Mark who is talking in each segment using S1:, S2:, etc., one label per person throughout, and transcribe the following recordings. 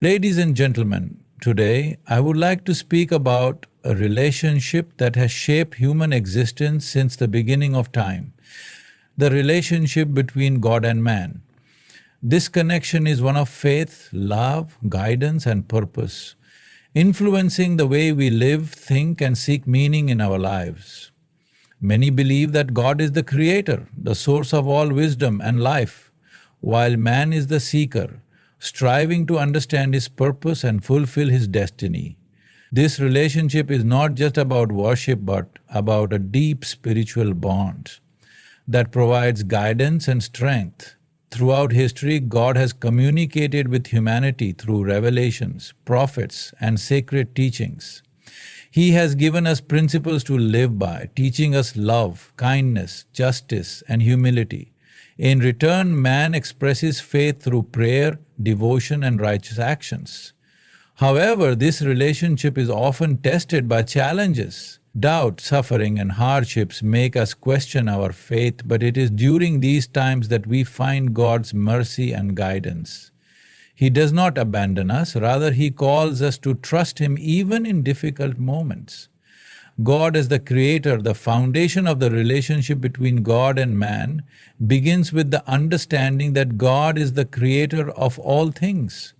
S1: Ladies and gentlemen, today I would like to speak about a relationship that has shaped human existence since the beginning of time, the relationship between God and man. This connection is one of faith, love, guidance, and purpose, influencing the way we live, think, and seek meaning in our lives. Many believe that God is the creator, the source of all wisdom and life, while man is the seeker, striving to understand his purpose and fulfill his destiny. This relationship is not just about worship but about a deep spiritual bond that provides guidance and strength. Throughout history, God has communicated with humanity through revelations, prophets, and sacred teachings. He has given us principles to live by, teaching us love, kindness, justice, and humility. In return, man expresses faith through prayer, devotion, and righteous actions. However, this relationship is often tested by challenges. Doubt, suffering, and hardships make us question our faith, but it is during these times that we find God's mercy and guidance. He does not abandon us, rather He calls us to trust Him even in difficult moments. God as the creator, the foundation of the relationship between God and man, begins with the understanding that God is the creator of all things.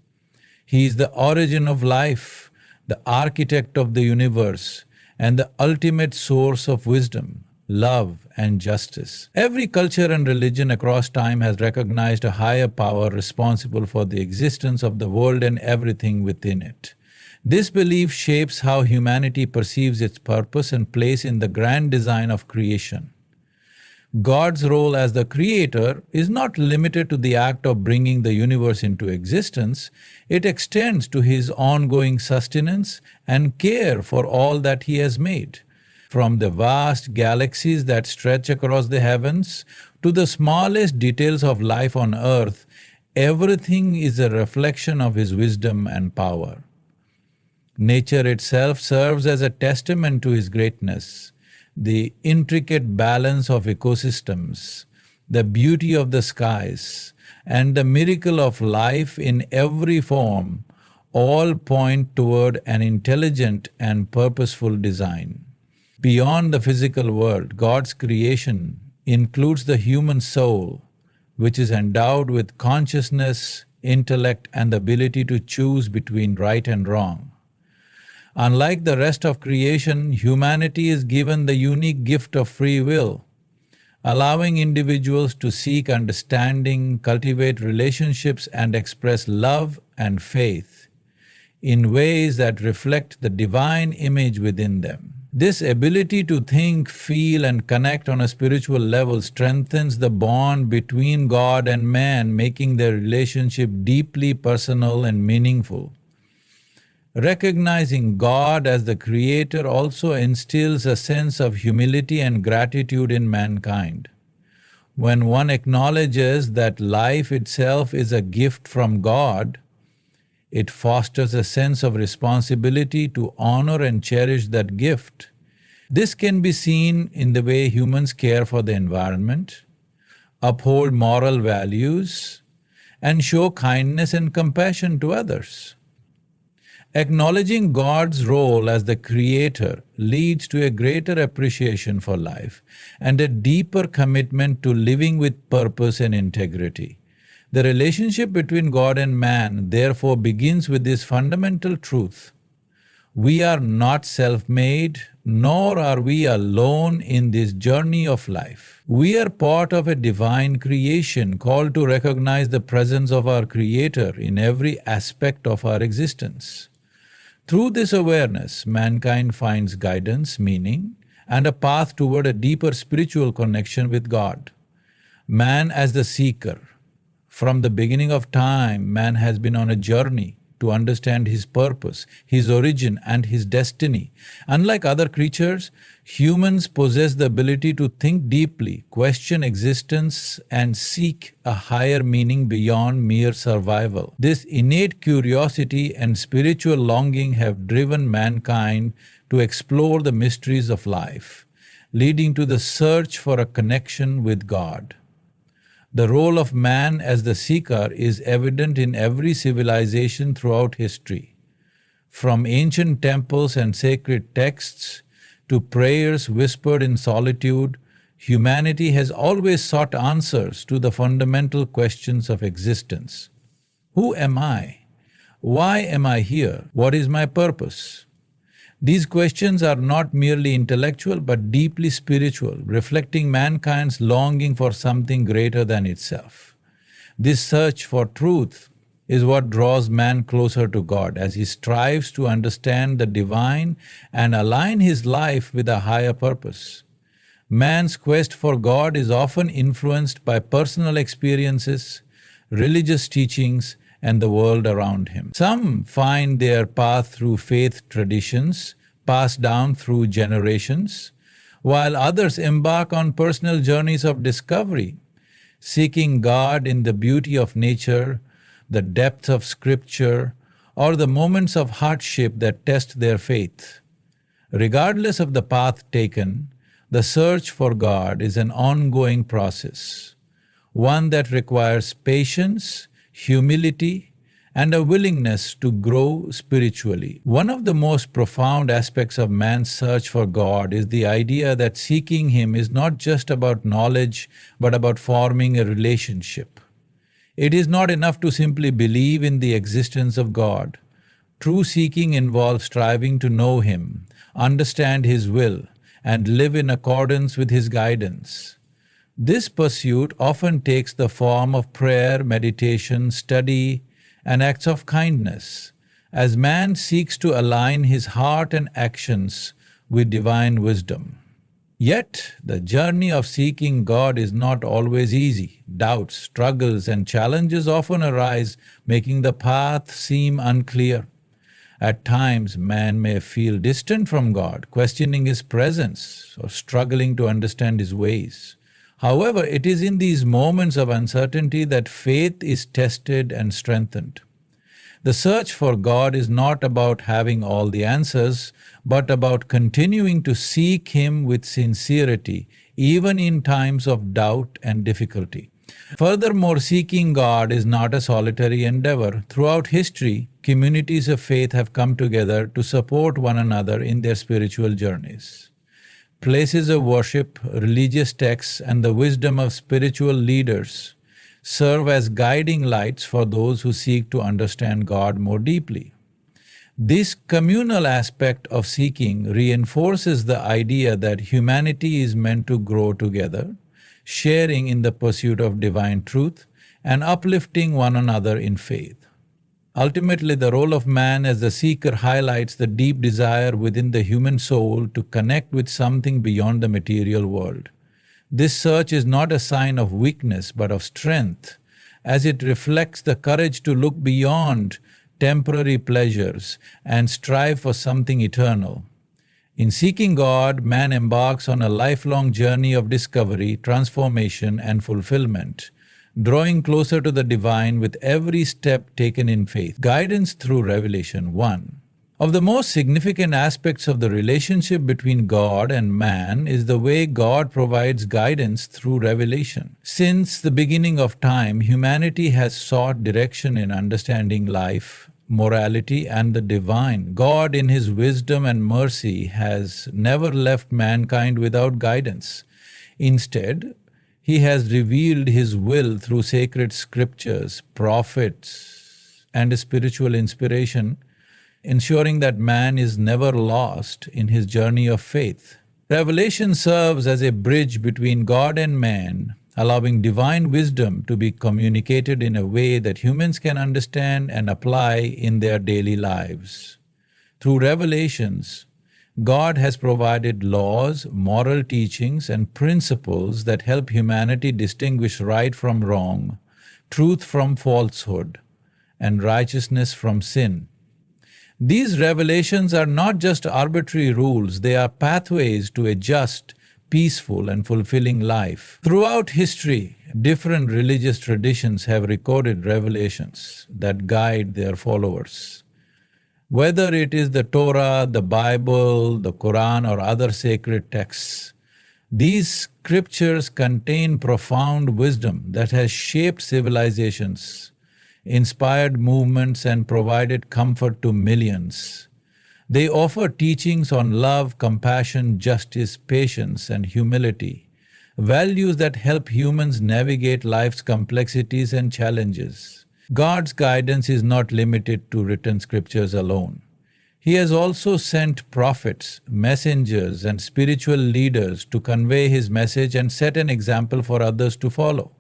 S1: He is the origin of life, the architect of the universe, and the ultimate source of wisdom, love, and justice. Every culture and religion across time has recognized a higher power responsible for the existence of the world and everything within it. This belief shapes how humanity perceives its purpose and place in the grand design of creation. God's role as the creator is not limited to the act of bringing the universe into existence, it extends to His ongoing sustenance and care for all that He has made. From the vast galaxies that stretch across the heavens to the smallest details of life on earth, everything is a reflection of His wisdom and power. Nature itself serves as a testament to His greatness. The intricate balance of ecosystems, the beauty of the skies, and the miracle of life in every form all point toward an intelligent and purposeful design. Beyond the physical world, God's creation includes the human soul, which is endowed with consciousness, intellect, and the ability to choose between right and wrong. Unlike the rest of creation, humanity is given the unique gift of free will, allowing individuals to seek understanding, cultivate relationships, and express love and faith in ways that reflect the divine image within them. This ability to think, feel, and connect on a spiritual level strengthens the bond between God and man, making their relationship deeply personal and meaningful. Recognizing God as the creator also instills a sense of humility and gratitude in mankind. When one acknowledges that life itself is a gift from God, it fosters a sense of responsibility to honor and cherish that gift. This can be seen in the way humans care for the environment, uphold moral values, and show kindness and compassion to others. Acknowledging God's role as the creator leads to a greater appreciation for life and a deeper commitment to living with purpose and integrity. The relationship between God and man therefore begins with this fundamental truth. We are not self-made, nor are we alone in this journey of life. We are part of a divine creation called to recognize the presence of our Creator in every aspect of our existence. Through this awareness, mankind finds guidance, meaning, and a path toward a deeper spiritual connection with God. Man as the seeker. From the beginning of time, man has been on a journey to understand his purpose, his origin, and his destiny. Unlike other creatures, humans possess the ability to think deeply, question existence, and seek a higher meaning beyond mere survival. This innate curiosity and spiritual longing have driven mankind to explore the mysteries of life, leading to the search for a connection with God. The role of man as the seeker is evident in every civilization throughout history. From ancient temples and sacred texts to prayers whispered in solitude, humanity has always sought answers to the fundamental questions of existence. Who am I? Why am I here? What is my purpose? These questions are not merely intellectual but deeply spiritual, reflecting mankind's longing for something greater than itself. This search for truth is what draws man closer to God as he strives to understand the divine and align his life with a higher purpose. Man's quest for God is often influenced by personal experiences, religious teachings, and the world around him. Some find their path through faith traditions passed down through generations, while others embark on personal journeys of discovery, seeking God in the beauty of nature, the depth of scripture, or the moments of hardship that test their faith. Regardless of the path taken, the search for God is an ongoing process, one that requires patience, humility, and a willingness to grow spiritually. One of the most profound aspects of man's search for God is the idea that seeking Him is not just about knowledge, but about forming a relationship. It is not enough to simply believe in the existence of God. True seeking involves striving to know Him, understand His will, and live in accordance with His guidance. This pursuit often takes the form of prayer, meditation, study, and acts of kindness, as man seeks to align his heart and actions with divine wisdom. Yet, the journey of seeking God is not always easy. Doubts, struggles, and challenges often arise, making the path seem unclear. At times, man may feel distant from God, questioning His presence, or struggling to understand His ways. However, it is in these moments of uncertainty that faith is tested and strengthened. The search for God is not about having all the answers, but about continuing to seek Him with sincerity, even in times of doubt and difficulty. Furthermore, seeking God is not a solitary endeavor. Throughout history, communities of faith have come together to support one another in their spiritual journeys. Places of worship, religious texts, and the wisdom of spiritual leaders serve as guiding lights for those who seek to understand God more deeply. This communal aspect of seeking reinforces the idea that humanity is meant to grow together, sharing in the pursuit of divine truth and uplifting one another in faith. Ultimately, the role of man as the seeker highlights the deep desire within the human soul to connect with something beyond the material world. This search is not a sign of weakness but of strength, as it reflects the courage to look beyond temporary pleasures and strive for something eternal. In seeking God, man embarks on a lifelong journey of discovery, transformation, and fulfillment, drawing closer to the divine with every step taken in faith. Guidance through revelation. 1. Of the most significant aspects of the relationship between God and man is the way God provides guidance through revelation. Since the beginning of time, humanity has sought direction in understanding life, morality, and the divine. God, in His wisdom and mercy, has never left mankind without guidance. Instead, He has revealed His will through sacred scriptures, prophets, and spiritual inspiration, ensuring that man is never lost in his journey of faith. Revelation serves as a bridge between God and man, allowing divine wisdom to be communicated in a way that humans can understand and apply in their daily lives. Through revelations, God has provided laws, moral teachings, and principles that help humanity distinguish right from wrong, truth from falsehood, and righteousness from sin. These revelations are not just arbitrary rules, they are pathways to a just, peaceful, and fulfilling life. Throughout history, different religious traditions have recorded revelations that guide their followers. Whether it is the Torah, the Bible, the Quran, or other sacred texts, These scriptures contain profound wisdom that has shaped civilizations, inspired movements, and provided comfort to millions. They offer teachings on love, compassion, justice, patience, and humility, values that help humans navigate life's complexities and challenges. God's guidance is not limited to written scriptures alone. He has also sent prophets, messengers, and spiritual leaders to convey His message and set an example for others to follow.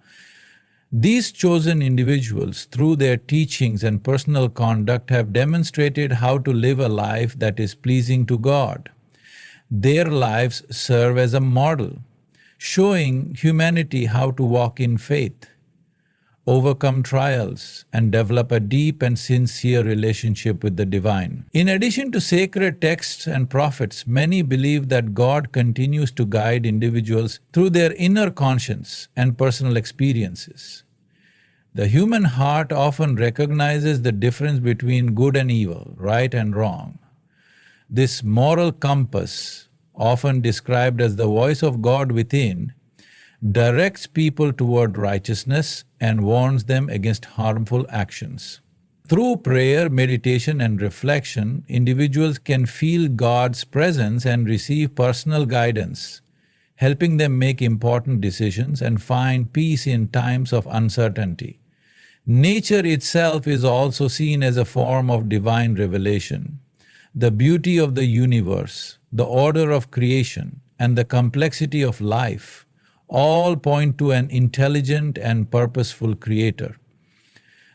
S1: These chosen individuals, through their teachings and personal conduct, have demonstrated how to live a life that is pleasing to God. Their lives serve as a model, showing humanity how to walk in faith, overcome trials, and develop a deep and sincere relationship with the divine. In addition to sacred texts and prophets, many believe that God continues to guide individuals through their inner conscience and personal experiences. The human heart often recognizes the difference between good and evil, right and wrong. This moral compass, often described as the voice of God within, directs people toward righteousness and warns them against harmful actions. Through prayer, meditation, and reflection, individuals can feel God's presence and receive personal guidance, helping them make important decisions and find peace in times of uncertainty. Nature itself is also seen as a form of divine revelation. The beauty of the universe, the order of creation, and the complexity of life all point to an intelligent and purposeful Creator.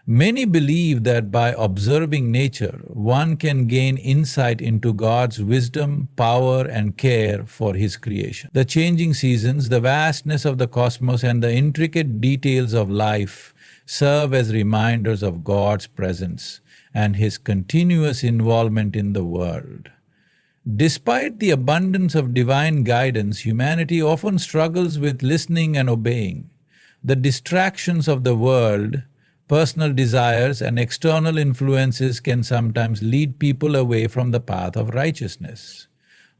S1: Many believe that by observing nature, one can gain insight into God's wisdom, power, and care for His creation. The changing seasons, the vastness of the cosmos, and the intricate details of life serve as reminders of God's presence and His continuous involvement in the world. Despite the abundance of divine guidance, humanity often struggles with listening and obeying. The distractions of the world, personal desires, and external influences can sometimes lead people away from the path of righteousness.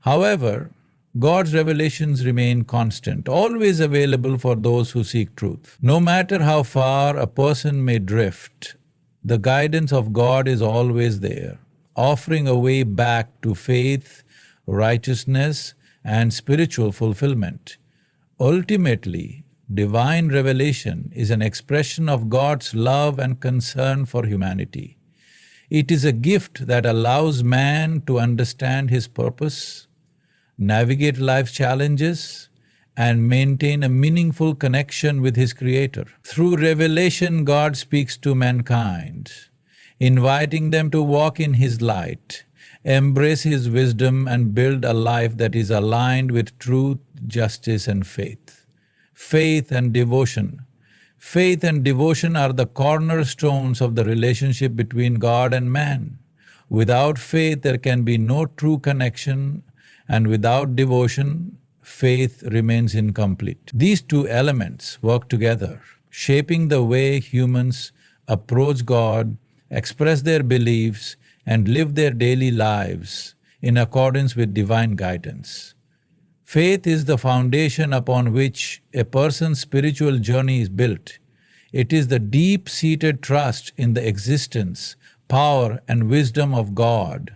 S1: However, God's revelations remain constant, always available for those who seek truth. No matter how far a person may drift, the guidance of God is always there, offering a way back to faith, righteousness, and spiritual fulfillment. Ultimately, divine revelation is an expression of God's love and concern for humanity. It is a gift that allows man to understand his purpose, navigate life's challenges, and maintain a meaningful connection with his Creator. Through revelation, God speaks to mankind, inviting them to walk in His light, embrace His wisdom, and build a life that is aligned with truth, justice, and faith. Faith and devotion. Faith and devotion are the cornerstones of the relationship between God and man. Without faith, there can be no true connection, and without devotion, faith remains incomplete. These two elements work together, shaping the way humans approach God, express their beliefs, and live their daily lives in accordance with divine guidance. Faith is the foundation upon which a person's spiritual journey is built. It is the deep-seated trust in the existence, power, and wisdom of God.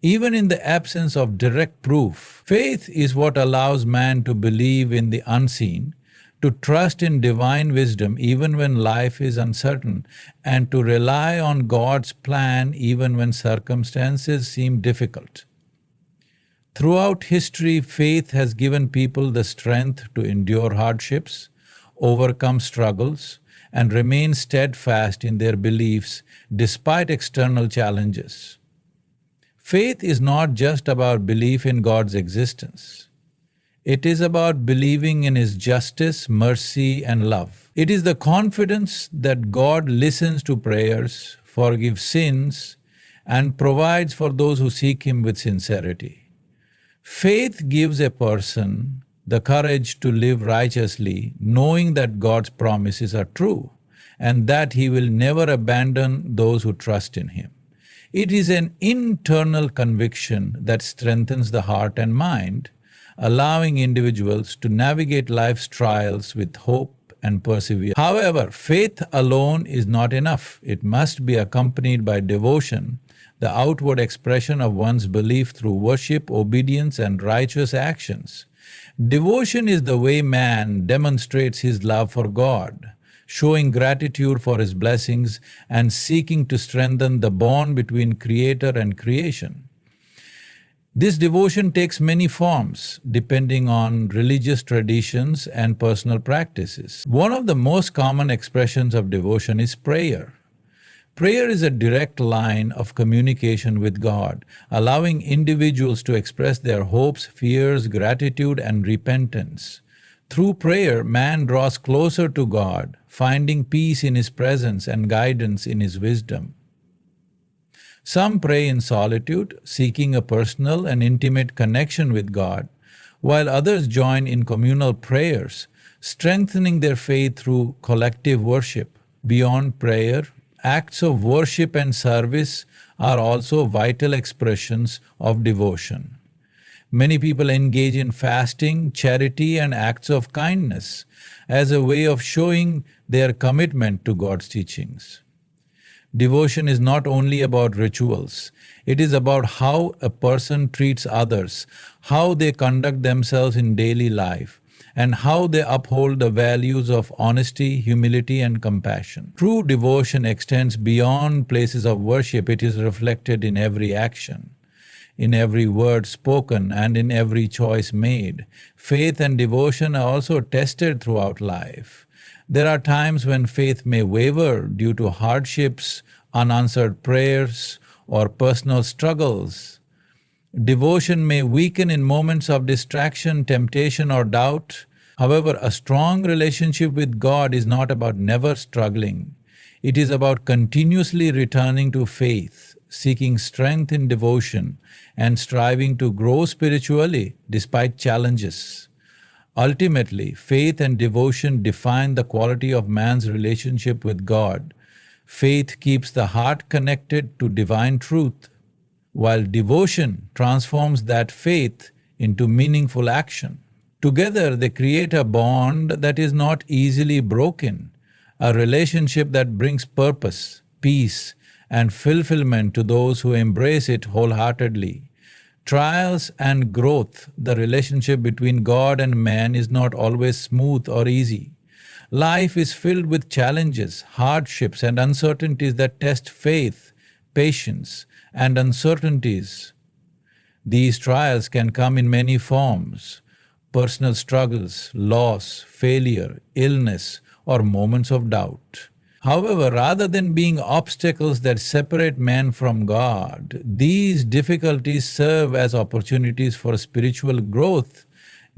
S1: Even in the absence of direct proof, faith is what allows man to believe in the unseen, to trust in divine wisdom even when life is uncertain, and to rely on God's plan even when circumstances seem difficult. Throughout history, faith has given people the strength to endure hardships, overcome struggles, and remain steadfast in their beliefs despite external challenges. Faith is not just about belief in God's existence. It is about believing in His justice, mercy, and love. It is the confidence that God listens to prayers, forgives sins, and provides for those who seek Him with sincerity. Faith gives a person the courage to live righteously, knowing that God's promises are true and that He will never abandon those who trust in Him. It is an internal conviction that strengthens the heart and mind, allowing individuals to navigate life's trials with hope and perseverance. However, faith alone is not enough. It must be accompanied by devotion, the outward expression of one's belief through worship, obedience, and righteous actions. Devotion is the way man demonstrates his love for God, showing gratitude for his blessings and seeking to strengthen the bond between Creator and creation. This devotion takes many forms, depending on religious traditions and personal practices. One of the most common expressions of devotion is prayer. Prayer is a direct line of communication with God, allowing individuals to express their hopes, fears, gratitude, and repentance. Through prayer, man draws closer to God, finding peace in His presence and guidance in His wisdom. Some pray in solitude, seeking a personal and intimate connection with God, while others join in communal prayers, strengthening their faith through collective worship. Beyond prayer, acts of worship and service are also vital expressions of devotion. Many people engage in fasting, charity, and acts of kindness as a way of showing their commitment to God's teachings. Devotion is not only about rituals, it is about how a person treats others, how they conduct themselves in daily life, and how they uphold the values of honesty, humility, and compassion. True devotion extends beyond places of worship. It is reflected in every action, in every word spoken, and in every choice made. Faith and devotion are also tested throughout life. There are times when faith may waver due to hardships, unanswered prayers, or personal struggles. Devotion may weaken in moments of distraction, temptation, or doubt. However, a strong relationship with God is not about never struggling. It is about continuously returning to faith, seeking strength in devotion, and striving to grow spiritually despite challenges. Ultimately, faith and devotion define the quality of man's relationship with God. Faith keeps the heart connected to divine truth, while devotion transforms that faith into meaningful action. Together, they create a bond that is not easily broken, a relationship that brings purpose, peace, and fulfillment to those who embrace it wholeheartedly. Trials and growth, the relationship between God and man is not always smooth or easy. Life is filled with challenges, hardships, and uncertainties that test faith, patience, and uncertainties. These trials can come in many forms: personal struggles, loss, failure, illness, or moments of doubt. However, rather than being obstacles that separate man from God, these difficulties serve as opportunities for spiritual growth,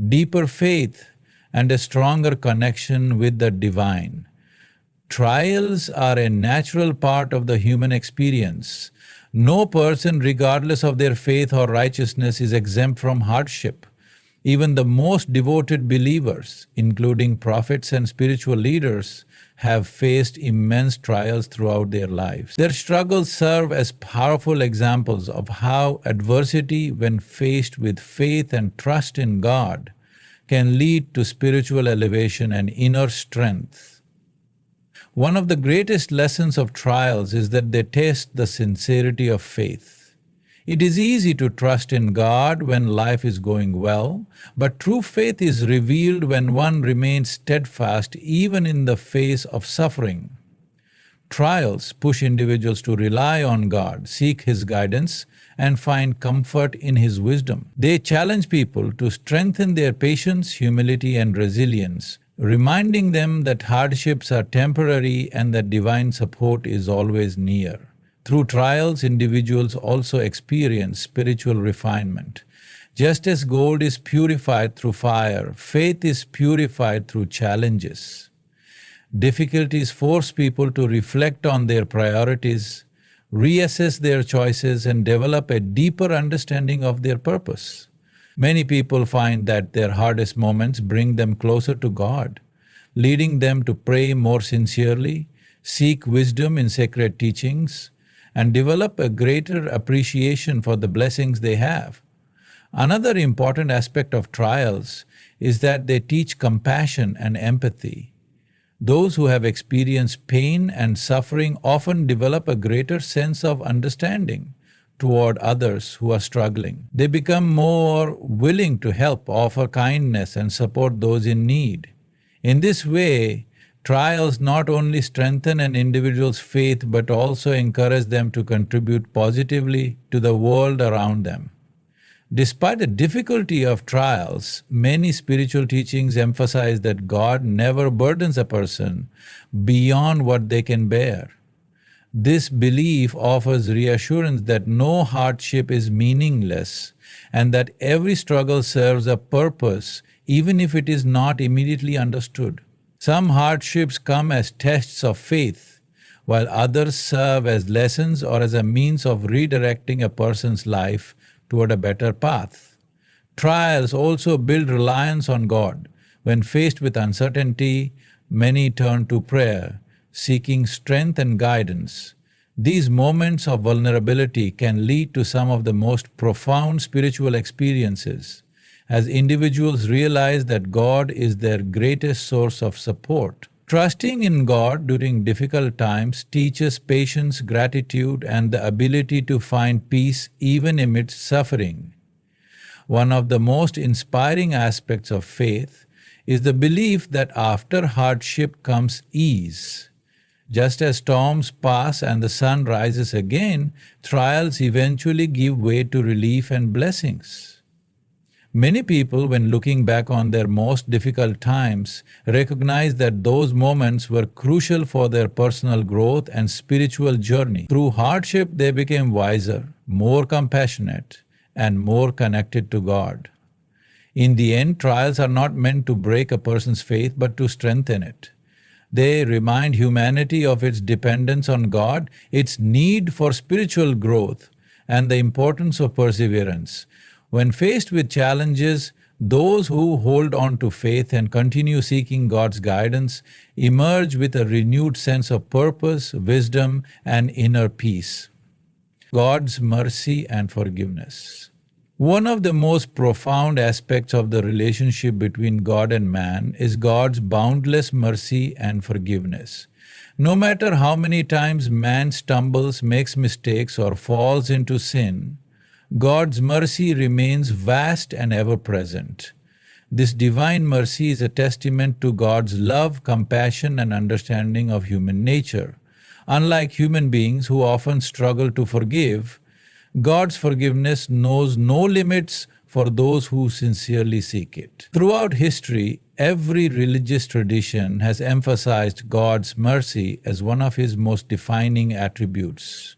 S1: deeper faith, and a stronger connection with the divine. Trials are a natural part of the human experience. No person, regardless of their faith or righteousness, is exempt from hardship. Even the most devoted believers, including prophets and spiritual leaders, have faced immense trials throughout their lives. Their struggles serve as powerful examples of how adversity, when faced with faith and trust in God, can lead to spiritual elevation and inner strength. One of the greatest lessons of trials is that they test the sincerity of faith. It is easy to trust in God when life is going well, but true faith is revealed when one remains steadfast even in the face of suffering. Trials push individuals to rely on God, seek His guidance, and find comfort in His wisdom. They challenge people to strengthen their patience, humility, and resilience, reminding them that hardships are temporary and that divine support is always near. Through trials, individuals also experience spiritual refinement. Just as gold is purified through fire, faith is purified through challenges. Difficulties force people to reflect on their priorities, reassess their choices, and develop a deeper understanding of their purpose. Many people find that their hardest moments bring them closer to God, leading them to pray more sincerely, seek wisdom in sacred teachings, and develop a greater appreciation for the blessings they have. Another important aspect of trials is that they teach compassion and empathy. Those who have experienced pain and suffering often develop a greater sense of understanding toward others who are struggling. They become more willing to help, offer kindness, and support those in need. In this way, trials not only strengthen an individual's faith but also encourage them to contribute positively to the world around them. Despite the difficulty of trials, many spiritual teachings emphasize that God never burdens a person beyond what they can bear. This belief offers reassurance that no hardship is meaningless and that every struggle serves a purpose, even if it is not immediately understood. Some hardships come as tests of faith, while others serve as lessons or as a means of redirecting a person's life toward a better path. Trials also build reliance on God. When faced with uncertainty, many turn to prayer, seeking strength and guidance. These moments of vulnerability can lead to some of the most profound spiritual experiences, as individuals realize that God is their greatest source of support. Trusting in God during difficult times teaches patience, gratitude, and the ability to find peace even amidst suffering. One of the most inspiring aspects of faith is the belief that after hardship comes ease. Just as storms pass and the sun rises again, trials eventually give way to relief and blessings. Many people, when looking back on their most difficult times, recognize that those moments were crucial for their personal growth and spiritual journey. Through hardship, they became wiser, more compassionate, and more connected to God. In the end, trials are not meant to break a person's faith, but to strengthen it. They remind humanity of its dependence on God, its need for spiritual growth, and the importance of perseverance. When faced with challenges, those who hold on to faith and continue seeking God's guidance emerge with a renewed sense of purpose, wisdom, and inner peace. God's mercy and forgiveness. One of the most profound aspects of the relationship between God and man is God's boundless mercy and forgiveness. No matter how many times man stumbles, makes mistakes, or falls into sin, God's mercy remains vast and ever-present. This divine mercy is a testament to God's love, compassion, and understanding of human nature. Unlike human beings who often struggle to forgive, God's forgiveness knows no limits for those who sincerely seek it. Throughout history, every religious tradition has emphasized God's mercy as one of His most defining attributes.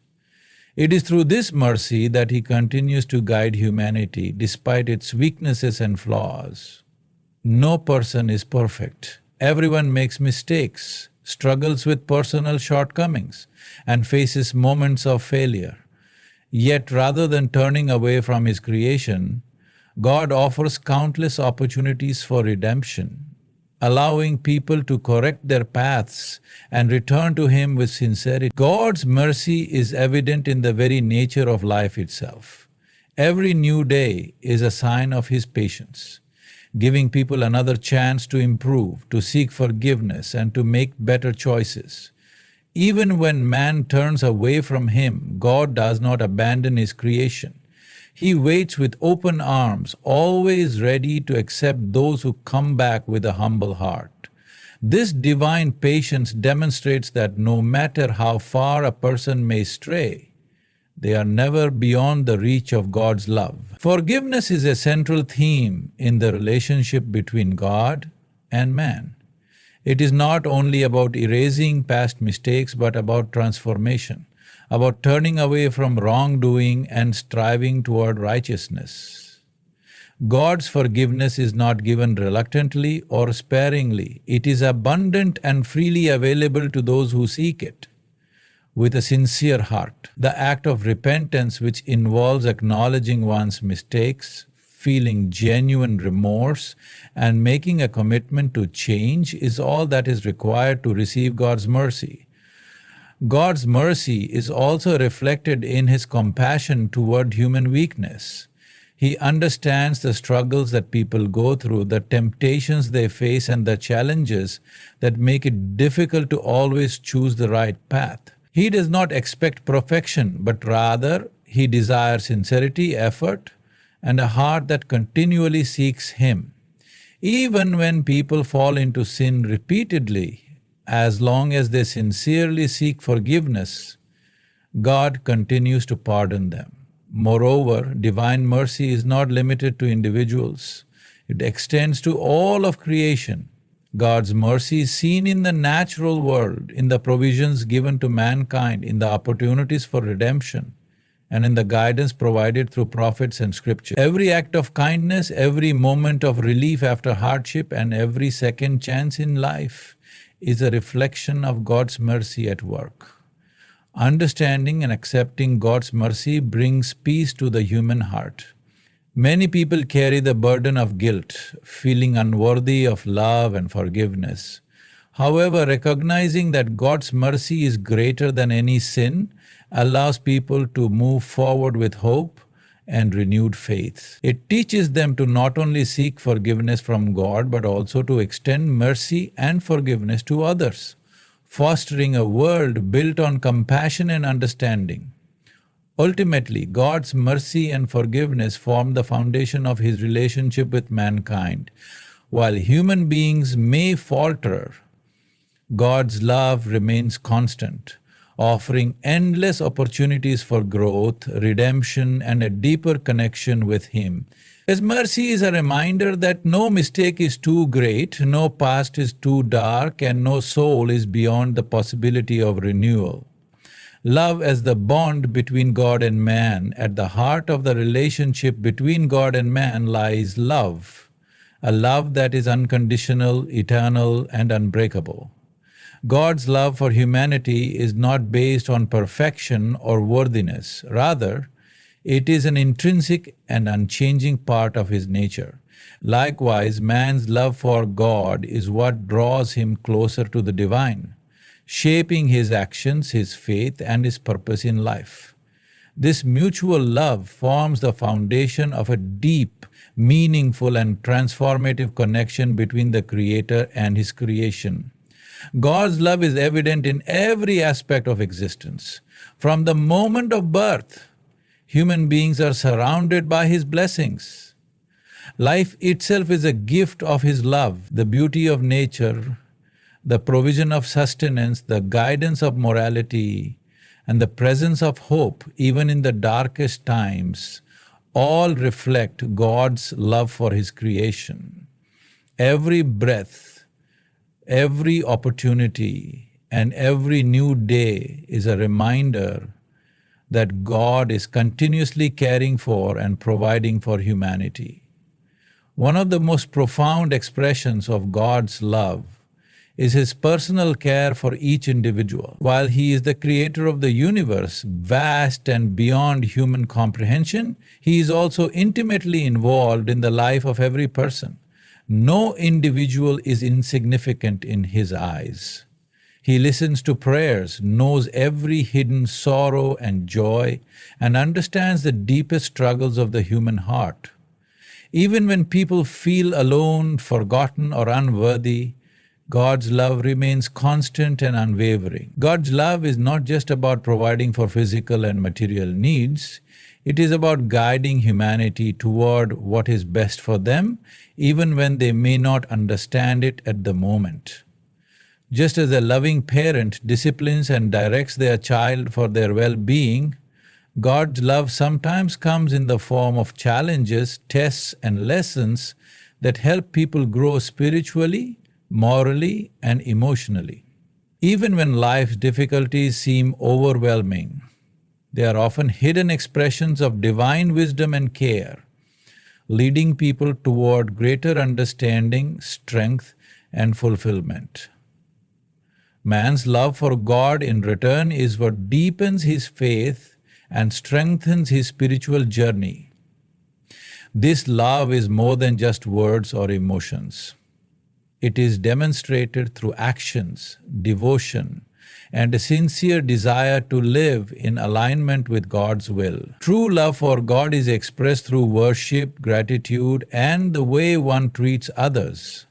S1: It is through this mercy that He continues to guide humanity despite its weaknesses and flaws. No person is perfect. Everyone makes mistakes, struggles with personal shortcomings, and faces moments of failure. Yet rather than turning away from His creation, God offers countless opportunities for redemption, allowing people to correct their paths and return to Him with sincerity. God's mercy is evident in the very nature of life itself. Every new day is a sign of His patience, giving people another chance to improve, to seek forgiveness, and to make better choices. Even when man turns away from Him, God does not abandon His creation. He waits with open arms, always ready to accept those who come back with a humble heart. This divine patience demonstrates that no matter how far a person may stray, they are never beyond the reach of God's love. Forgiveness is a central theme in the relationship between God and man. It is not only about erasing past mistakes, but about transformation, about turning away from wrongdoing and striving toward righteousness. God's forgiveness is not given reluctantly or sparingly. It is abundant and freely available to those who seek it with a sincere heart. The act of repentance, which involves acknowledging one's mistakes, feeling genuine remorse, and making a commitment to change, is all that is required to receive God's mercy. God's mercy is also reflected in His compassion toward human weakness. He understands the struggles that people go through, the temptations they face, and the challenges that make it difficult to always choose the right path. He does not expect perfection, but rather he desires sincerity, effort, and a heart that continually seeks Him. Even when people fall into sin repeatedly, as long as they sincerely seek forgiveness, God continues to pardon them. Moreover, divine mercy is not limited to individuals. It extends to all of creation. God's mercy is seen in the natural world, in the provisions given to mankind, in the opportunities for redemption, and in the guidance provided through prophets and scripture. Every act of kindness, every moment of relief after hardship, and every second chance in life is a reflection of God's mercy at work. Understanding and accepting God's mercy brings peace to the human heart. Many people carry the burden of guilt, feeling unworthy of love and forgiveness. However, recognizing that God's mercy is greater than any sin allows people to move forward with hope and renewed faith. It teaches them to not only seek forgiveness from God, but also to extend mercy and forgiveness to others, fostering a world built on compassion and understanding. Ultimately, God's mercy and forgiveness form the foundation of His relationship with mankind. While human beings may falter, God's love remains constant, offering endless opportunities for growth, redemption, and a deeper connection with Him. His mercy is a reminder that no mistake is too great, no past is too dark, and no soul is beyond the possibility of renewal. Love as the bond between God and man. At the heart of the relationship between God and man lies love, a love that is unconditional, eternal, and unbreakable. God's love for humanity is not based on perfection or worthiness. Rather, it is an intrinsic and unchanging part of His nature. Likewise, man's love for God is what draws him closer to the divine, shaping his actions, his faith, and his purpose in life. This mutual love forms the foundation of a deep, meaningful, and transformative connection between the Creator and His creation. God's love is evident in every aspect of existence. From the moment of birth, human beings are surrounded by His blessings. Life itself is a gift of His love, the beauty of nature, the provision of sustenance, the guidance of morality, and the presence of hope, even in the darkest times, all reflect God's love for His creation. Every breath, every opportunity, and every new day is a reminder that God is continuously caring for and providing for humanity. One of the most profound expressions of God's love is His personal care for each individual. While He is the creator of the universe, vast and beyond human comprehension, He is also intimately involved in the life of every person. No individual is insignificant in His eyes. He listens to prayers, knows every hidden sorrow and joy, and understands the deepest struggles of the human heart. Even when people feel alone, forgotten, or unworthy, God's love remains constant and unwavering. God's love is not just about providing for physical and material needs. It is about guiding humanity toward what is best for them, even when they may not understand it at the moment. Just as a loving parent disciplines and directs their child for their well-being, God's love sometimes comes in the form of challenges, tests, and lessons that help people grow spiritually, morally, and emotionally. Even when life's difficulties seem overwhelming, they are often hidden expressions of divine wisdom and care, leading people toward greater understanding, strength, and fulfillment. Man's love for God in return is what deepens his faith and strengthens his spiritual journey. This love is more than just words or emotions. It is demonstrated through actions, devotion, and a sincere desire to live in alignment with God's will. True love for God is expressed through worship, gratitude, and the way one treats others.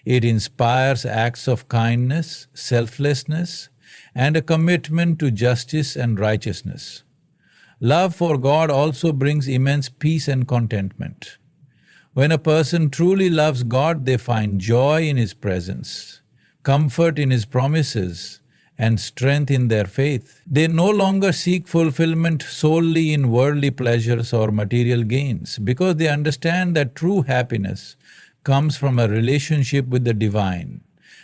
S1: It inspires acts of kindness, selflessness, and a commitment to justice and righteousness. Love for God also brings immense peace and contentment. When a person truly loves God, they find joy in His presence, comfort in His promises, and strength in their faith. They no longer seek fulfillment solely in worldly pleasures or material gains, because they understand that true happiness comes from a relationship with the divine.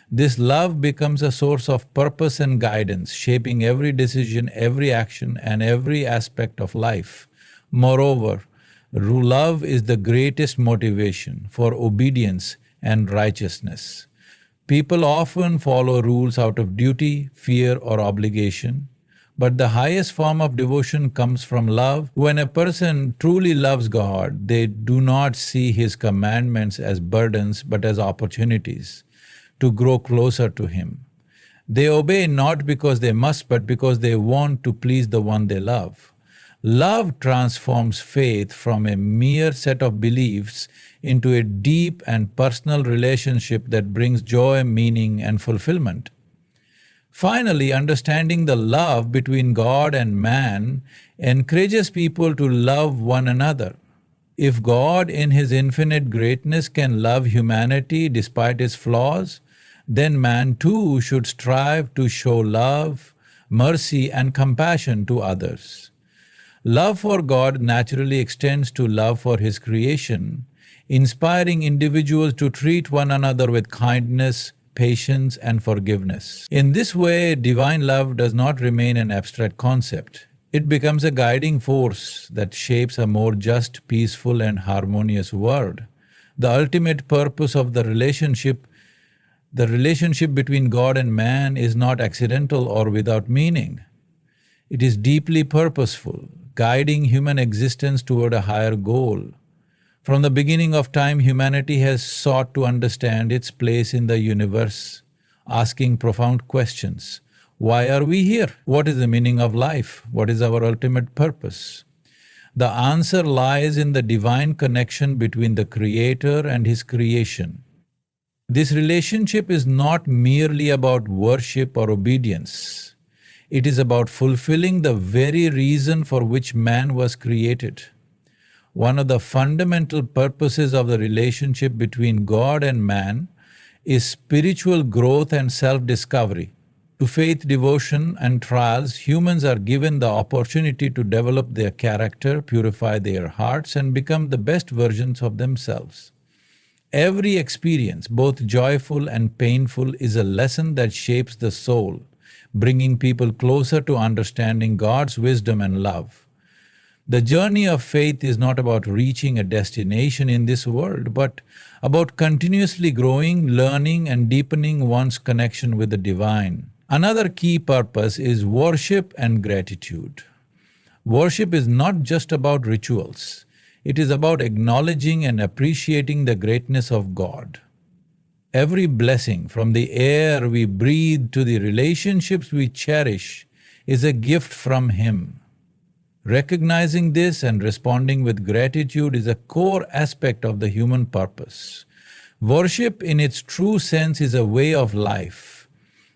S1: This love becomes a source of purpose and guidance, shaping every decision, every action, and every aspect of life. Moreover, love is the greatest motivation for obedience and righteousness. People often follow rules out of duty, fear, or obligation, but the highest form of devotion comes from love. When a person truly loves God, they do not see His commandments as burdens but as opportunities to grow closer to Him. They obey not because they must, but because they want to please the one they love. Love transforms faith from a mere set of beliefs into a deep and personal relationship that brings joy, meaning, and fulfillment. Finally, understanding the love between God and man encourages people to love one another. If God, in His infinite greatness, can love humanity despite its flaws, then man too should strive to show love, mercy, and compassion to others. Love for God naturally extends to love for His creation, inspiring individuals to treat one another with kindness, patience, and forgiveness. In this way, divine love does not remain an abstract concept. It becomes a guiding force that shapes a more just, peaceful, and harmonious world. The ultimate purpose of the relationship between God and man is not accidental or without meaning. It is deeply purposeful, guiding human existence toward a higher goal. From the beginning of time, humanity has sought to understand its place in the universe, asking profound questions. Why are we here? What is the meaning of life? What is our ultimate purpose? The answer lies in the divine connection between the Creator and His creation. This relationship is not merely about worship or obedience. It is about fulfilling the very reason for which man was created. One of the fundamental purposes of the relationship between God and man is spiritual growth and self-discovery. Through faith, devotion, and trials, humans are given the opportunity to develop their character, purify their hearts, and become the best versions of themselves. Every experience, both joyful and painful, is a lesson that shapes the soul, bringing people closer to understanding God's wisdom and love. The journey of faith is not about reaching a destination in this world, but about continuously growing, learning, and deepening one's connection with the divine. Another key purpose is worship and gratitude. Worship is not just about rituals. It is about acknowledging and appreciating the greatness of God. Every blessing, from the air we breathe to the relationships we cherish, is a gift from Him. Recognizing this and responding with gratitude is a core aspect of the human purpose. Worship in its true sense is a way of life.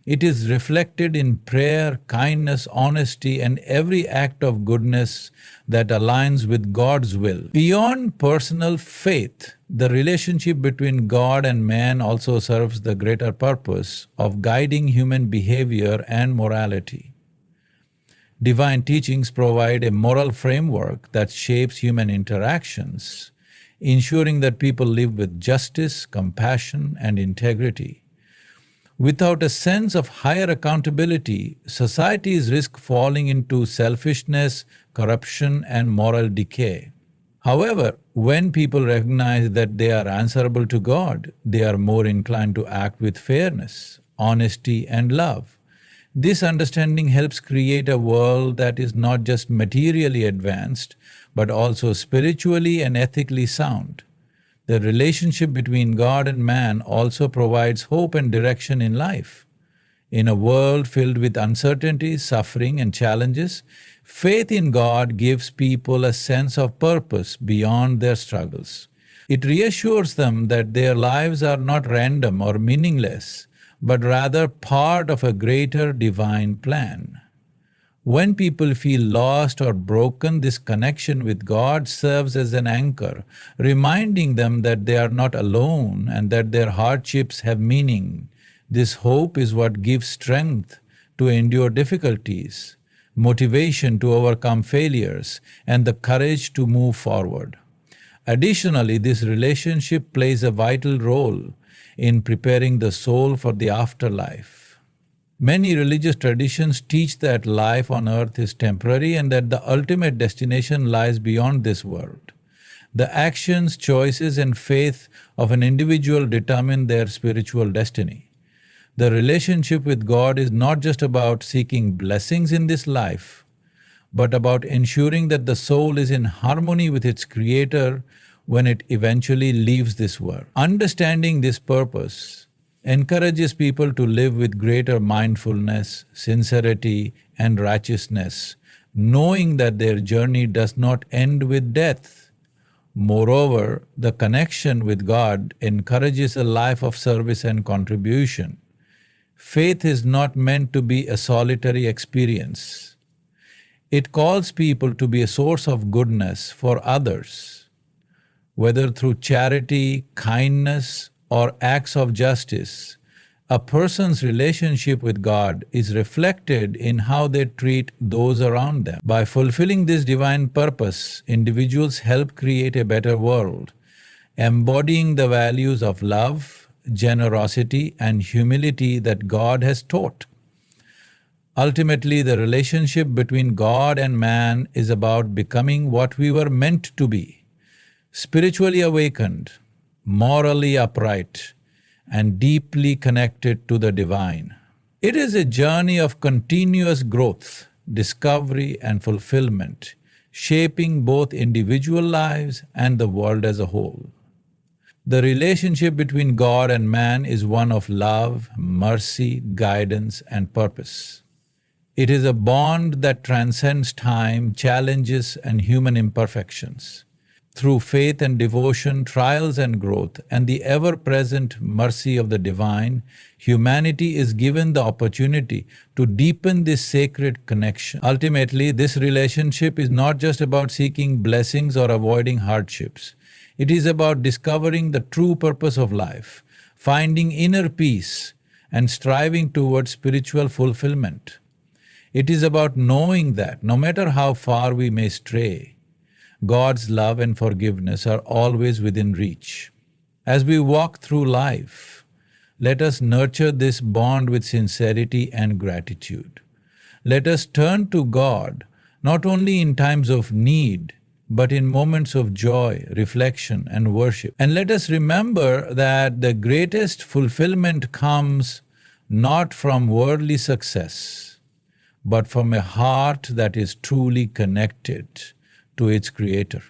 S1: It is reflected in prayer, kindness, honesty, and every act of goodness that aligns with God's will. Beyond personal faith, the relationship between God and man also serves the greater purpose of guiding human behavior and morality. Divine teachings provide a moral framework that shapes human interactions, ensuring that people live with justice, compassion, and integrity. Without a sense of higher accountability, societies risk falling into selfishness, corruption, and moral decay. However, when people recognize that they are answerable to God, they are more inclined to act with fairness, honesty, and love. This understanding helps create a world that is not just materially advanced, but also spiritually and ethically sound. The relationship between God and man also provides hope and direction in life. In a world filled with uncertainty, suffering, and challenges, faith in God gives people a sense of purpose beyond their struggles. It reassures them that their lives are not random or meaningless, but rather part of a greater divine plan. When people feel lost or broken, this connection with God serves as an anchor, reminding them that they are not alone and that their hardships have meaning. This hope is what gives strength to endure difficulties, motivation to overcome failures, and the courage to move forward. Additionally, this relationship plays a vital role in preparing the soul for the afterlife. Many religious traditions teach that life on earth is temporary and that the ultimate destination lies beyond this world. The actions, choices, and faith of an individual determine their spiritual destiny. The relationship with God is not just about seeking blessings in this life, but about ensuring that the soul is in harmony with its Creator when it eventually leaves this world. Understanding this purpose encourages people to live with greater mindfulness, sincerity, and righteousness, knowing that their journey does not end with death. Moreover, the connection with God encourages a life of service and contribution. Faith is not meant to be a solitary experience. It calls people to be a source of goodness for others, whether through charity, kindness, or acts of justice. A person's relationship with God is reflected in how they treat those around them. By fulfilling this divine purpose, individuals help create a better world, embodying the values of love, generosity, and humility that God has taught. Ultimately, the relationship between God and man is about becoming what we were meant to be: spiritually awakened, morally upright, and deeply connected to the divine. It is a journey of continuous growth, discovery, and fulfillment, shaping both individual lives and the world as a whole. The relationship between God and man is one of love, mercy, guidance, and purpose. It is a bond that transcends time, challenges, and human imperfections. Through faith and devotion, trials and growth, and the ever-present mercy of the divine, humanity is given the opportunity to deepen this sacred connection. Ultimately, this relationship is not just about seeking blessings or avoiding hardships. It is about discovering the true purpose of life, finding inner peace, and striving towards spiritual fulfillment. It is about knowing that, no matter how far we may stray, God's love and forgiveness are always within reach. As we walk through life, let us nurture this bond with sincerity and gratitude. Let us turn to God not only in times of need, but in moments of joy, reflection, and worship. And let us remember that the greatest fulfillment comes not from worldly success, but from a heart that is truly connected to its Creator.